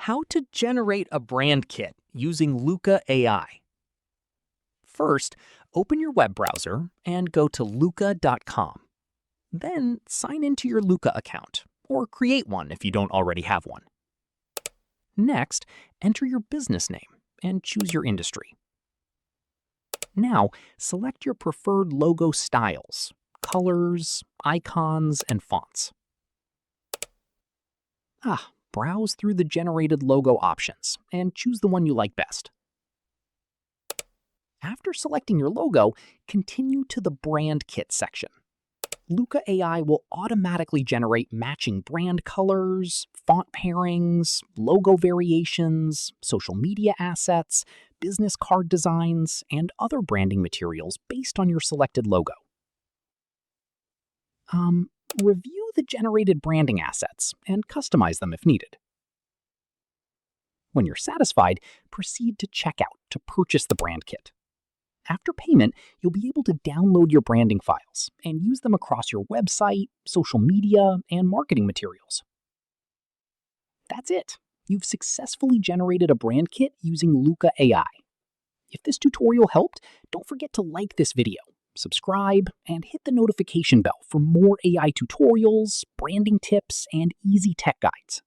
How to generate a brand kit using Looka AI. First, open your web browser and go to looka.com. Then sign into your Looka account, or create one if you don't already have one. Next, enter your business name and choose your industry. Now, select your preferred logo styles, colors, icons, and fonts. Browse through the generated logo options and choose the one you like best. After selecting your logo, continue to the Brand Kit section. Looka AI will automatically generate matching brand colors, font pairings, logo variations, social media assets, business card designs, and other branding materials based on your selected logo. Review the generated branding assets and customize them if needed. When you're satisfied, proceed to checkout to purchase the brand kit. After payment, you'll be able to download your branding files and use them across your website, social media, and marketing materials. That's it. You've successfully generated a brand kit using Looka AI. If this tutorial helped, don't forget to like this video, subscribe, and hit the notification bell for more AI tutorials, branding tips, and easy tech guides.